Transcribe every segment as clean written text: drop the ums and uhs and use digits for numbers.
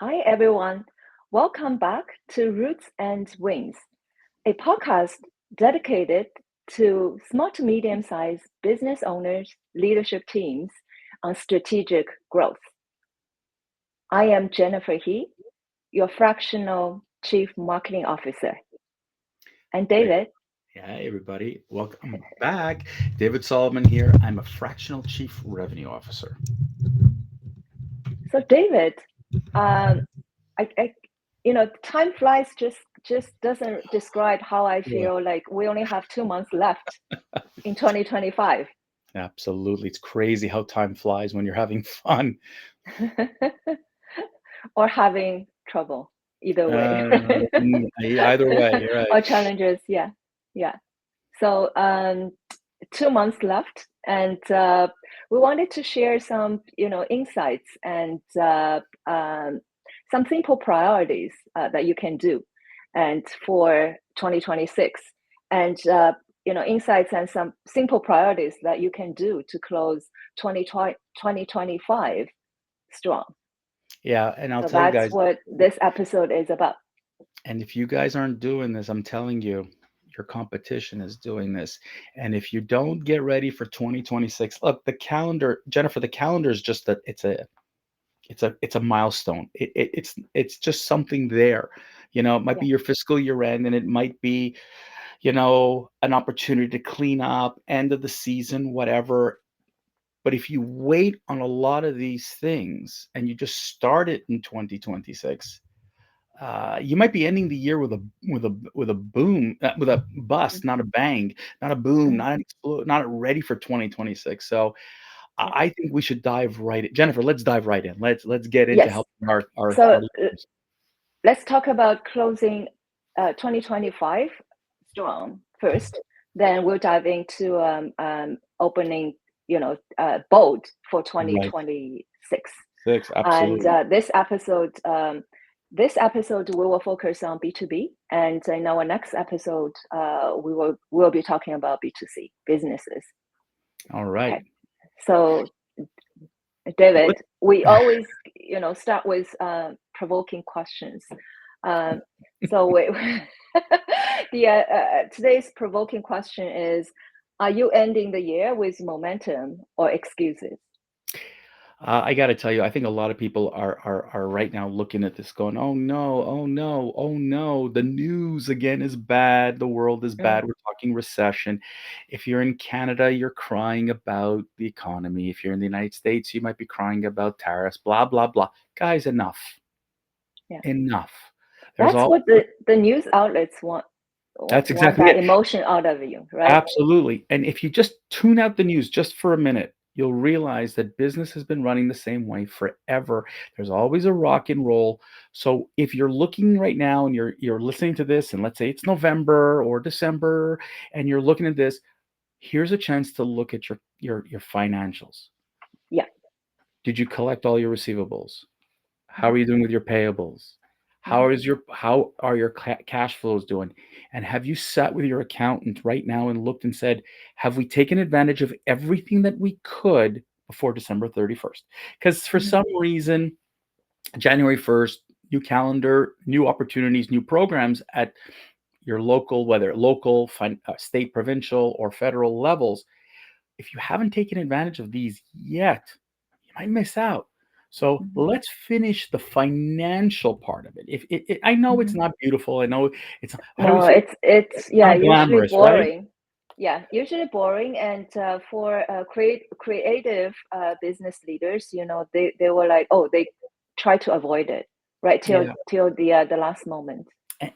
Hi, everyone. Welcome back to Roots and Wings, a podcast dedicated to small to medium sized business owners, leadership teams on strategic growth. I am Jennifer He, your fractional chief marketing officer. And Hey, David. hey, everybody. Welcome back. David Solomon here. I'm a fractional chief revenue officer. So, David, um, I time flies just doesn't describe how I Yeah. feel like we only have 2 months left in 2025. Absolutely. It's crazy how time flies when you're having fun. Or having trouble, either way. Either way, you're right. Or challenges, yeah, yeah. So 2 months left, and we wanted to share some insights and some simple priorities that you can do and for 2026, and insights and some simple priorities that you can do to close 2025 strong. Yeah, and I'll So tell you that's guys, what this episode is about. and if you guys aren't doing this, I'm telling you, your competition is doing this. And if you don't get ready for 2026, look, the calendar, Jennifer, the calendar is just that it's a milestone. It's just something there. It might Yeah. be your fiscal year end, and it might be an opportunity to clean up, end of the season, whatever. But if you wait on a lot of these things and you just start it in 2026, you might be ending the year with a boom, with a bust, not a bang, not a boom, Mhm. not an explode, not ready for 2026. So Yeah. I think we should dive right in. Jennifer, let's dive right in. Let's get into Yes. helping our So listeners. let's talk about closing 2025 strong first. Then we'll dive into opening, bold for Right. 2026. Six, And absolutely. this episode we will focus on B2B, and in our next episode, we'll be talking about B2C businesses. All right. Okay. So Well, David, we always, start with provoking questions. Um, so today's provoking question is: are you ending the year with momentum or excuses? I got to tell you, I think a lot of people are right now looking at this, going, "Oh no, oh no, oh no! The news again is bad. The world is Mm, bad. We're talking recession." If you're in Canada, you're crying about the economy. If you're in the United States, you might be crying about tariffs. Blah blah blah. Guys, enough, yeah, enough. There's that's all. what the news outlets want That's want exactly that it. emotion out of you, right? Absolutely. And if you just tune out the news just for a minute, you'll realize that business has been running the same way forever. There's always a rock and roll. So if you're looking right now and you're listening to this, and let's say it's November or December, and you're looking at this, here's a chance to look at your financials. Yeah. Did you collect all your receivables? How Mhm, are you doing with your payables? mhm. How are your cash flows doing? And have you sat with your accountant right now and looked and said, have we taken advantage of everything that we could before December 31st? Because for Mhm. some reason, January 1st, new calendar, new opportunities, new programs at your local, whether local, state, provincial, or federal levels, if you haven't taken advantage of these yet, you might miss out. So Mhm. let's finish the financial part of it. If I know it's Mhm. not beautiful, I know it's how do we No, say it's it's yeah, not usually glamorous, right? boring. Yeah, usually boring. And for creative business leaders, they were like, oh, they try to avoid it, right, Yeah. till the last moment.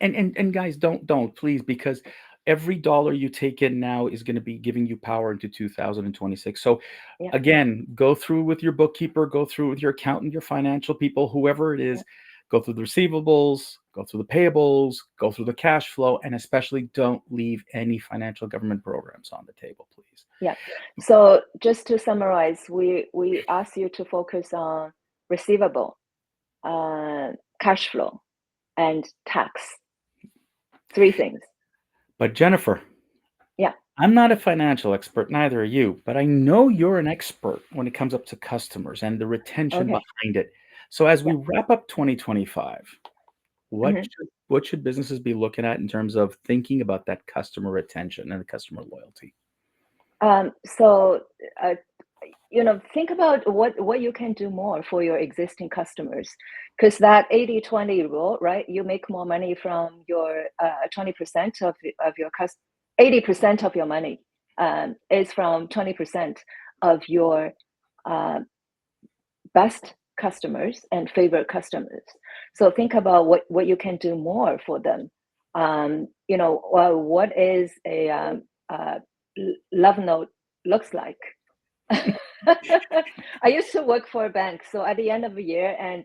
And guys, don't please, because every dollar you take in now is going to be giving you power into 2026. So Yeah, again, go through with your bookkeeper, go through with your accountant, your financial people, whoever it yeah, is, go through the receivables, go through the payables, go through the cash flow, and especially don't leave any financial government programs on the table, please. yeah. So just to summarize, we ask you to focus on receivable, uh, cash flow, and tax. Three things. But Jennifer, Yeah. I'm not a financial expert, neither are you, but I know you're an expert when it comes up to customers and the retention Okay. behind it. So as we Yeah. wrap up 2025, Mhm. what should businesses be looking at in terms of thinking about that customer retention and the customer loyalty? So, uh, think about what you can do more for your existing customers, because that 80/20 rule, right? You make more money from your 20% of your 80% of your money is from 20% of your uh, best customers and favorite customers. So think about what you can do more for them. Well, what is a love note looks like. I used to work for a bank, so at the end of the year, and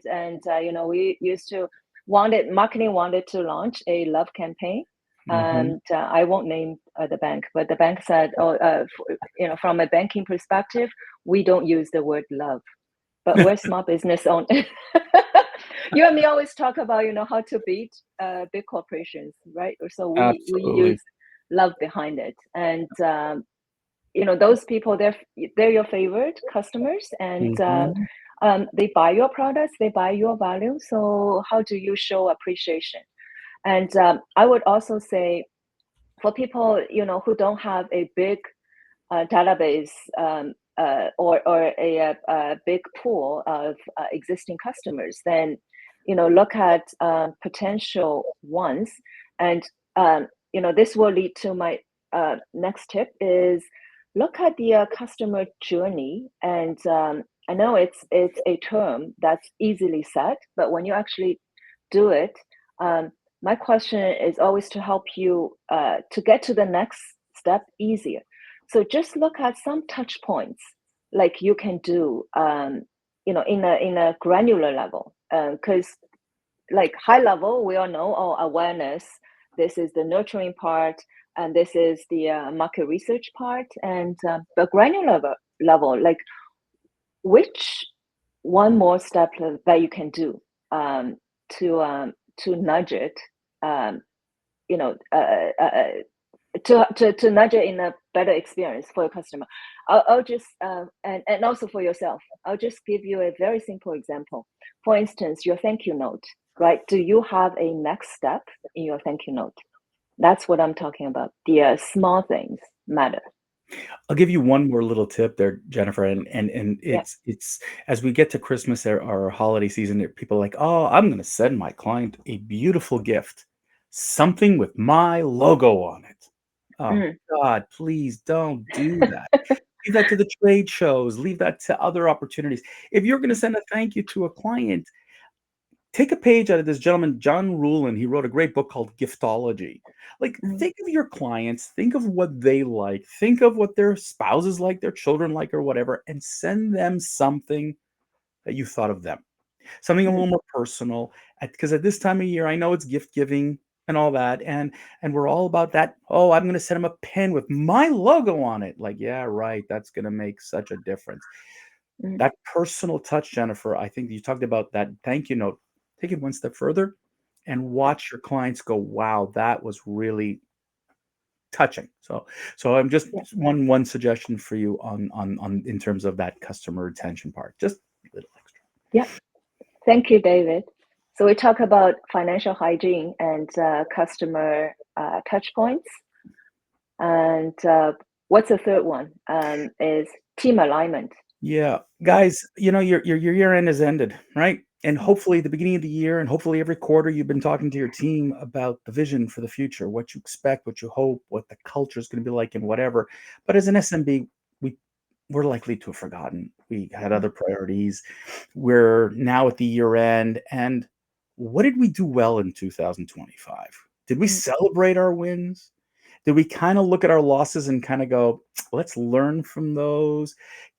we used to wanted marketing wanted to launch a love campaign, Mhm. and I won't name the bank, but the bank said, "Oh, from a banking perspective, we don't use the word love, but we're small business owners." You and me always talk about how to beat big corporations, right? So we Absolutely. use love behind it, and those people, they're your favorite customers, and Mhm. they buy your products, they buy your value. So how do you show appreciation? And I would also say, for people who don't have a big database, or a big pool of existing customers, then look at potential ones. And this will lead to my next tip is look at the customer journey. And I know it's a term that's easily said, but when you actually do it, um, my question is always to help you to get to the next step easier. So just look at some touch points like you can do, in a granular level, because like high level, we all know, oh, awareness. This is the nurturing part, and this is the market research part, and the granular level, like which one more step that you can do to nudge it, um, you know, to nudge it in a better experience for your customer. I'll just and also for yourself. I'll just give you a very simple example. For instance, your thank you note, right? Do you have a next step in your thank you note? That's what I'm talking about. The small things matter. I'll give you one more little tip there, Jennifer, and Yeah. it's as we get to Christmas or holiday season, people are like, "Oh, I'm gonna send my client a beautiful gift, something with my logo on it." Oh Mm. God, please don't do that. Leave that to the trade shows, leave that to other opportunities. If you're gonna send a thank you to a client, take a page out of this gentleman, John Rulin. He wrote a great book called Giftology. Like, Mm. think of your clients, think of what they like, think of what their spouses like, their children like, or whatever, and send them something that you thought of them. Something a Mm. little more personal. Because at this time of year, I know it's gift giving and all that, and we're all about that. Oh, I'm going to send them a pen with my logo on it. Like, yeah, right. That's going to make such a difference. Mm. That personal touch, Jennifer, I think you talked about that thank you note. Take it one step further and Yeah. watch your clients go, wow, that was really touching. So I'm just Yeah. one suggestion for you on in terms of that customer retention part. Just a little extra. Yeah. Thank you, David. So we talk about financial hygiene and customer touch points. And what's the third one? Is team alignment. Yeah, Yeah. guys, your year end has ended, right? And Mm. hopefully the beginning of the year and hopefully every quarter you've been talking to your team about the vision for the future, what you expect, what you hope, what the culture is going to be like and whatever. But as an SMB, we we're likely to have forgotten. We had Mm. other priorities. We're now at the year end and what did we do well in 2025? Did we Mm. celebrate our wins? Did we kind of look at our losses and kind of go, let's learn from those?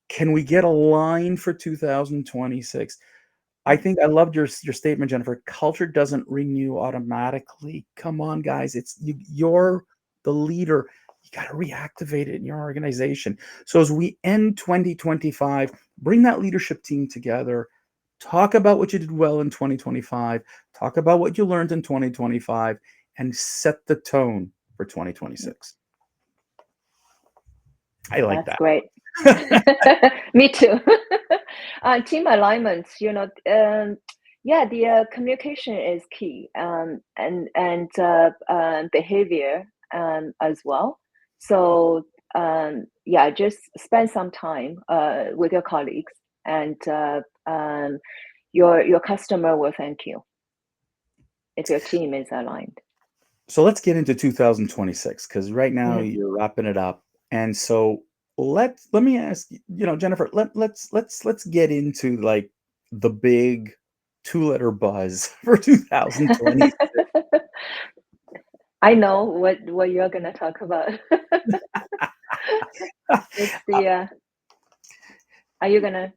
Can we get a line for 2026? I Mm. think I loved your statement, Jennifer. Culture doesn't renew automatically. Come on, guys. You're the leader. You got to reactivate it in your organization. So as we end 2025, bring that leadership team together. Talk about what you did well in 2025. Talk about what you learned in 2025 and set the tone for Mm. 2026. I like That's that. great. Me too. Team alignment, yeah, the communication is key, and behavior as well. So yeah, just spend some time with your colleagues, and your customer will thank you if your team is aligned. So let's get into 2026 because right now Mhm. you're wrapping it up, and so let me ask you, Jennifer, let's get into like the big two-letter buzz for 2020. I know what you're gonna talk about. It's the are you gonna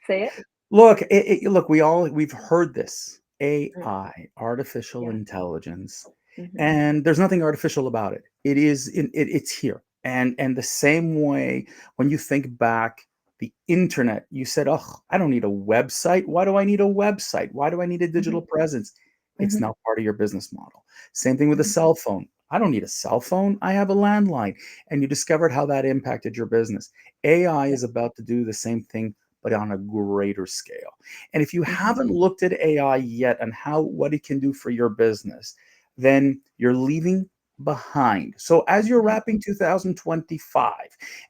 say it? Look, look, we've heard this Mm, AI, artificial yeah. intelligence, Mhm. and there's nothing artificial about it. It's here, and the same way when you think back, the internet, you said, "Oh, I don't need a website. Why do I need a website? Why do I need a Mhm. digital presence?" It's Mhm. now part of your business model. Same thing with a Mhm. cell phone. I don't need a cell phone. I have a landline, and you discovered how that impacted your business. AI Yeah. is about to do the same thing but on a greater scale. And if you Mhm. haven't looked at AI yet and how what it can do for your business, then you're leaving behind. So as you're Mhm. wrapping 2025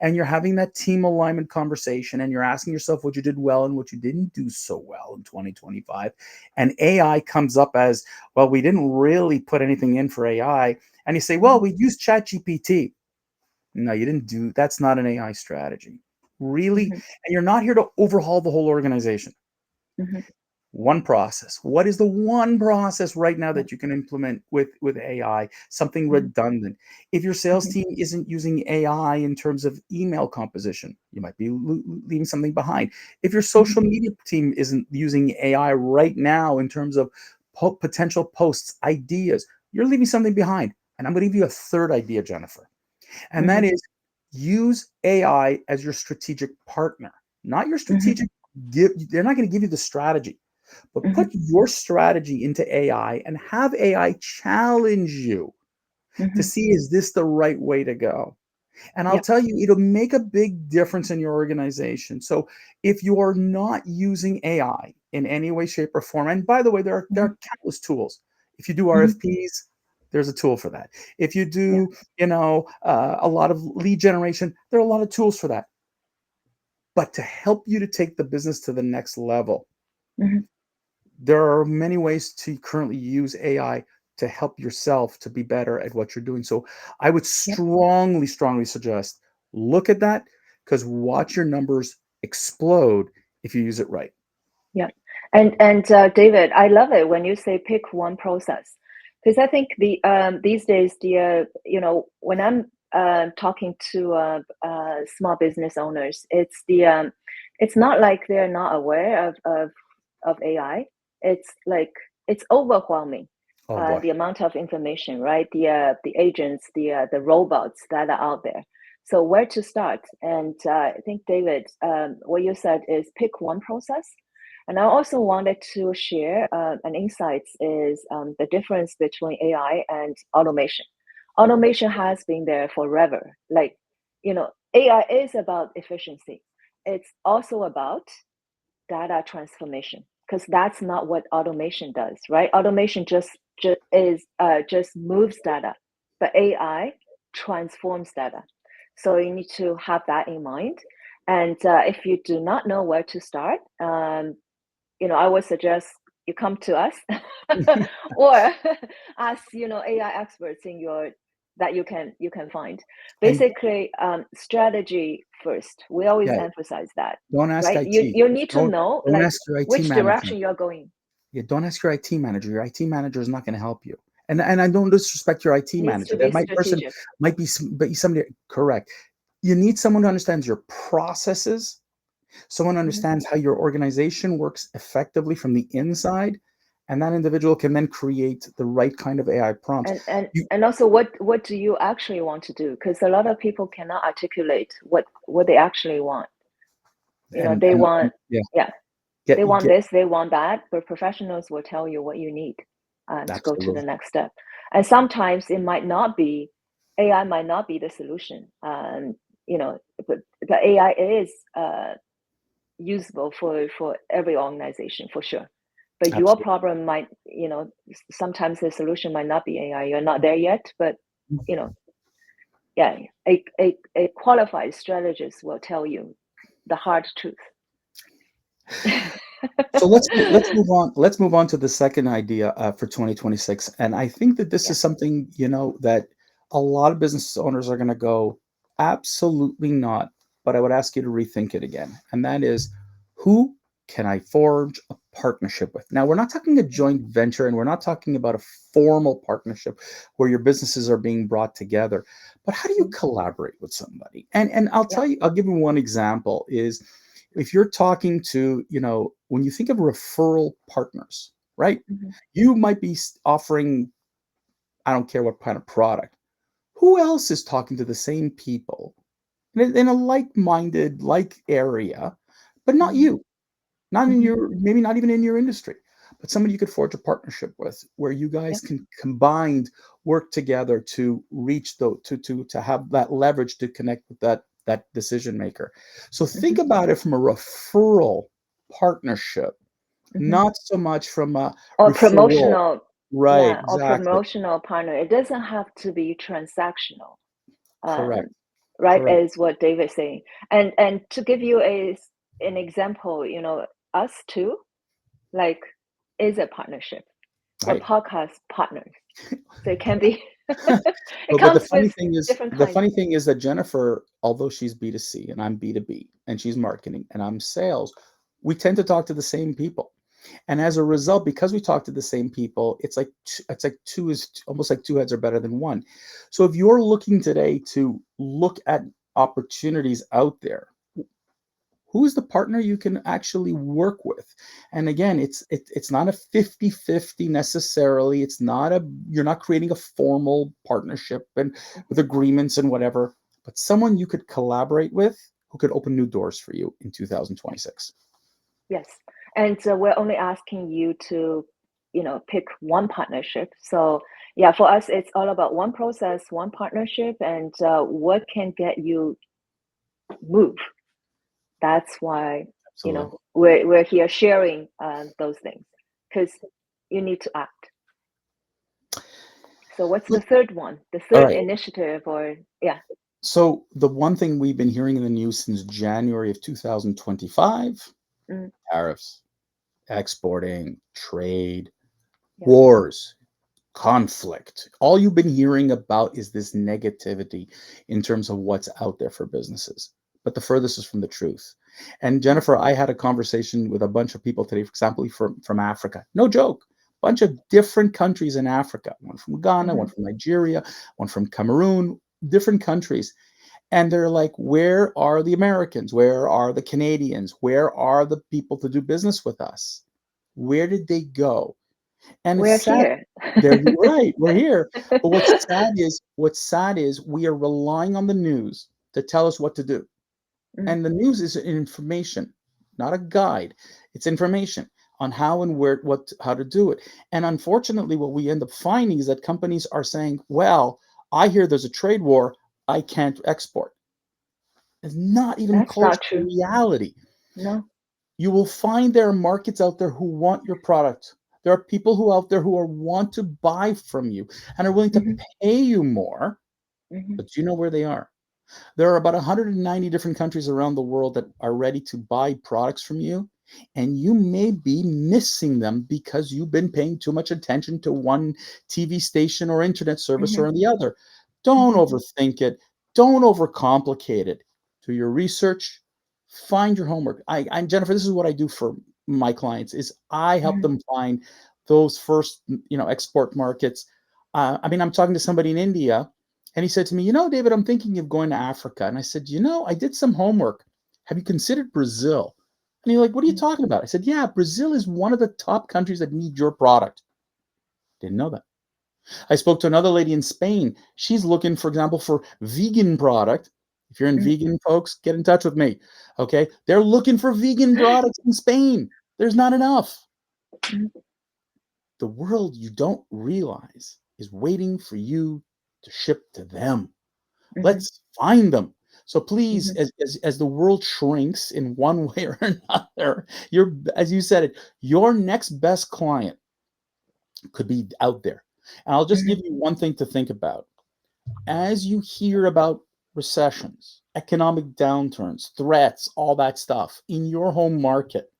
and you're having that team alignment conversation and you're asking yourself what you did well and what you didn't do so well in 2025, and AI comes up as, well, we didn't really put anything in for AI, and you say, well, Mhm. we used ChatGPT. No, you didn't do that's not an AI strategy. Really, Mhm. and you're not here to overhaul the whole organization. Mhm. One process. What is the one process right now Yeah. that you can implement with AI? Something Mhm. redundant. If your sales Mhm. team isn't using AI in terms of email composition, you might be leaving something behind. If your Mhm. social media team isn't using AI right now in terms of potential posts, ideas, you're leaving something behind. And I'm going to give you a third idea, Jennifer. And that Mhm. is use AI as your strategic partner, not your Mhm. strategic give. They're not going to give you the strategy, but put Mhm. your strategy into AI and have AI challenge you to Mhm. see is this the right way to go. And I'll Yeah. tell you, it'll make a big difference in your organization. So if you are not using AI in any way, shape, or form, and by the way, there Mhm. are countless tools. If you do Mhm. RFPs, there's a tool for that. If you Yeah. do, a lot of lead generation, there are a lot of tools for that. But to help you to take the business to the next level, Mhm. there are many ways to currently use AI to help yourself to be better at what you're doing. So I would Yeah. strongly, strongly suggest look at that because watch your numbers explode if you use it right. Yeah. And David, I love it when you say pick one process, because I think these days when I'm talking to small business owners, it's not like they're not aware of AI. It's like it's overwhelming. Oh boy. The amount of information, right? The agents, the robots that are out there. So where to start? And I think David, what you said is pick one process. And I also wanted to share an insights is the difference between AI and automation. Automation has been there forever. Like, AI is about efficiency. It's also about data transformation because that's not what automation does, right? Automation just moves data, but AI transforms data. So you need to have that in mind. And if you do not know where to start, I would suggest you come to us or ask, AI experts in your that you can find. And Basically, strategy first. We always yeah, emphasize that, don't ask right? You IT. you need to Don't know don't like ask your IT which manager. direction you're going. Yeah, don't ask your IT manager. Your IT manager is not going to help you. And I don't disrespect your IT It needs manager. to be That person strategic. might be but somebody correct. You need someone who understands your processes, someone who Mhm. understands how your organization works effectively from the inside, and that individual can then create the right kind of AI prompts. And and You and also, what do you actually want to do? Because a lot of people cannot articulate what they actually want. They and want, yeah, yeah, they want get this, they want that, but professionals will tell you what you need to go to the absolutely. next step. And sometimes it might not be AI might not be the solution. the AI is usable for every organization for sure. But your Absolutely. problem might, sometimes the solution might not be AI. You're not there yet, but you know, yeah, a qualified strategist will tell you the hard truth. So let's move on. Let's move on to the second idea for 2026, and I think that this Yeah. is something that a lot of business owners are going to go, absolutely not. But I would ask you to rethink it again, and that is, who can I forge a partnership with? Now, we're not talking a joint venture, and we're not talking about a formal partnership where your businesses are being brought together. But how do you collaborate with somebody? And I'll Yeah. tell you, I'll give you one example is if you're talking to, when you think of referral partners, right? Mhm. You might be offering, I don't care what kind of product. Who else is talking to the same people in a like-minded, like area, but not Mhm. you, not in Mhm. your, maybe not even in your industry, but somebody you could forge a partnership with where you Yeah. guys can combined work together to reach the to have that leverage to connect with that decision maker. So think Mhm. about it from a referral partnership, Mhm. not so much from a Or referral. promotional, Right, yeah, or exactly. promotional partner. It doesn't have to be transactional. Correct. Um, right, Correct. as what David's saying. And to give you an example, us two, like, is a partnership. We're Right. podcast partners. So it can be it But comes with different the kinds. funny thing is that Jennifer, although she's B2C and I'm B2B and she's marketing and I'm sales, we tend to talk to the same people. And as a result, because we talk to the same people, it's like two is almost like two heads are better than one. So if you're looking today to look at opportunities out there, who's the partner you can actually work with? And again, it's not a 50-50 necessarily. It's not a You're not creating a formal partnership and with Mhm. agreements and whatever, but someone you could collaborate with who could open new doors for you in 2026. Yes. And we're only asking you to, pick one partnership. So, yeah, for us, it's all about one process, one partnership, and what can get you move. That's why, Absolutely. we're here sharing those things because you need to act. So, what's the Look, third one? The all third right. initiative, or yeah. So the one thing we've been hearing in the news since January of 2025, Mm, tariffs, exporting, trade, yeah. wars, conflict. All you've been hearing about is this negativity in terms of what's out there for businesses. But the furthest is from the truth. And Mm, Jennifer, I had a conversation with a bunch of people today, for example, from Africa. No joke. Bunch of different countries in Africa. One from Ghana, one mhm, from Nigeria, one from Cameroon, different countries. And they're like, where are the Americans? Where are the Canadians? Where are the people to do business with us? Where did they go? And it's we're sad. here. They're right. We're here. But what's sad is we are relying on the news to tell us what to do. Mm, And the news is information, not a guide. It's information on how and where, how to do it. And unfortunately, what we end up finding is that companies are saying, well, I hear there's a trade war. I can't export. It's not even that's close not to true. reality. No. You will find there are markets out there who want your product. There are people who out there who want to buy from you and are willing to Mhm, pay you more, mhm, but do you know where they are? There are about 190 different countries around the world that are ready to buy products from you, and you may be missing them because you've been paying too much attention to one TV station or internet service mhm, or the other. Don't mhm, overthink it. Don't overcomplicate it. Do your research. Find your homework. Jennifer, this is what I do for my clients: is I help mhm, them find those first, export markets. I mean, I'm talking to somebody in India and he said to me, David, I'm thinking of going to Africa. And I said, I did some homework. Have you considered Brazil? And he's like, what are you mhm. talking about? I said, yeah, Brazil is one of the top countries that need your product. Didn't know that. I spoke to another lady in Spain. She's looking, for example, for vegan product. If you're in Mm, vegan, folks, get in touch with me. Okay. They're looking for vegan products in Spain. There's not enough. mhm, The world you don't realize is waiting for you to ship to them. mhm, Let's find them. So please, Mhm. as the world shrinks in one way or another, as you said it, your next best client could be out there. And I'll just give Mhm. you one thing to think about. As you hear about recessions, economic downturns, threats, all that stuff in your home market,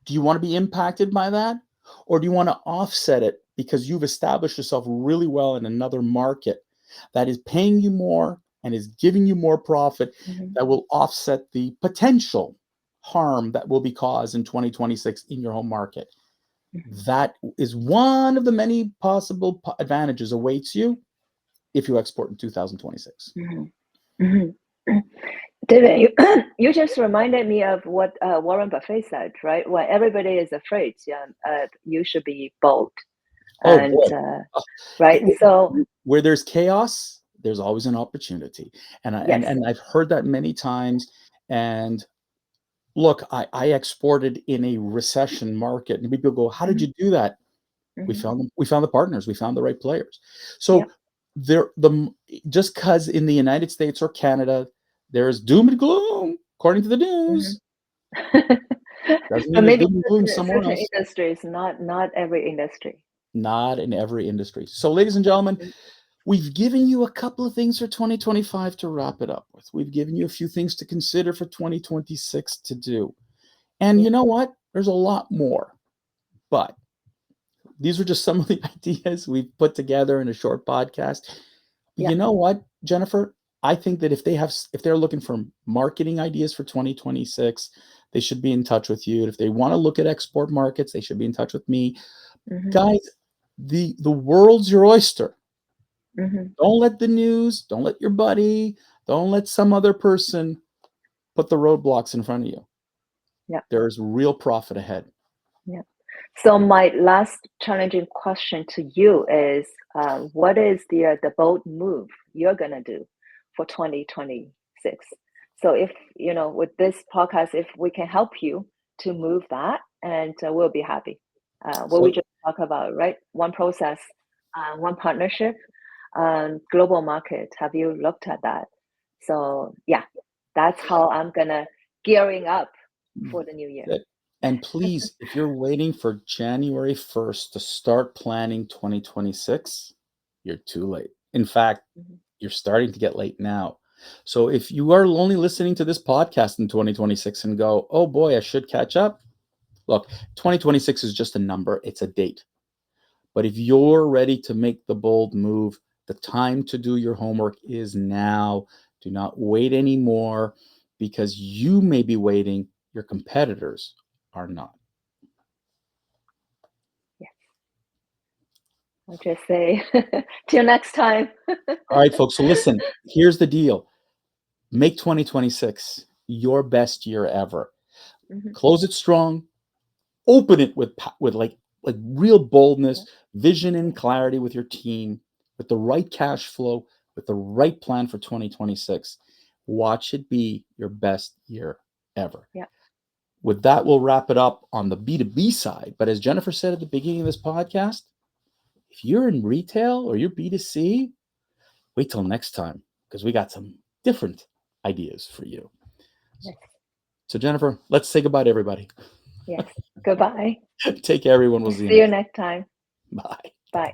do you want to be impacted by that? Or do you want to offset it because you've established yourself really well in another market that is paying you more and is giving you more profit Mhm. that will offset the potential harm that will be caused in 2026 in your home market? Mhm. That is one of the many possible advantages awaits you if you export in 2026. Mhm. Mhm. David, you, you just reminded me of what Warren Buffett said, right? When everybody is afraid, yeah, you should be bold. Oh And boy. right, so Where there's chaos, there's always an opportunity. And yes. I've heard that many times. And look, I exported in a recession market, and people go, "How did Mhm. you do that?" We Mhm. found them. We found the partners. We found the right players. So Yep. there, just because in the United States or Canada there is doom and gloom according to the Mhm. news, doesn't mean But there's maybe doom and gloom somewhere certain else. industries, not every industry. Not in every industry. So, ladies and gentlemen, Mhm. we've given you a couple of things for 2025 to wrap it up with. We've given you a few things to consider for 2026 to do. And Yeah. you know what? There's a lot more. But these are just some of the ideas we've put together in a short podcast. But Yeah. you know what, Jennifer? I think that if they're looking for marketing ideas for 2026, they should be in touch with you. If they want to look at export markets, they should be in touch with me. Mhm. Guys, the world's your oyster. Mhm. Don't let the news, don't let your buddy, don't let some other person put the roadblocks in front of you. Yeah. There's real profit ahead. Yeah. So my last challenging question to you is, what is the bold move you're gonna do for 2026? So if with this podcast, if we can help you to move that, and we'll be happy. What we So just talk about, right? One process, one partnership, global market. Have you looked at that? So yeah, that's how I'm gonna gearing up for the new year. Good. And please, if you're waiting for January 1st to start planning 2026, you're too late. In fact, Mhm. you're starting to get late now. So if you are only listening to this podcast in 2026 and go, oh boy, I should catch up, look, 2026 is just a number, it's a date. But if you're ready to make the bold move, the time to do your homework is now. Do not wait anymore because you may be waiting, your competitors are not. I'll just say till next time. All right, folks. So listen, here's the deal. Make 2026 your best year ever. Mhm. Close it strong, open it with like real Yeah, boldness, vision and yeah, clarity with your team, with the right cash flow, with the right plan for 2026. Watch it be your best year ever. yeah. With that, we'll wrap it up on the B2B side. But as Jennifer said at the beginning of this podcast, if you're in retail or you're B2C, wait till next time because we got some different ideas for you. Yes, So, Jennifer, let's say goodbye to everybody. yes. Goodbye. Take care, everyone. We'll see you See you next. next time. Bye. Bye.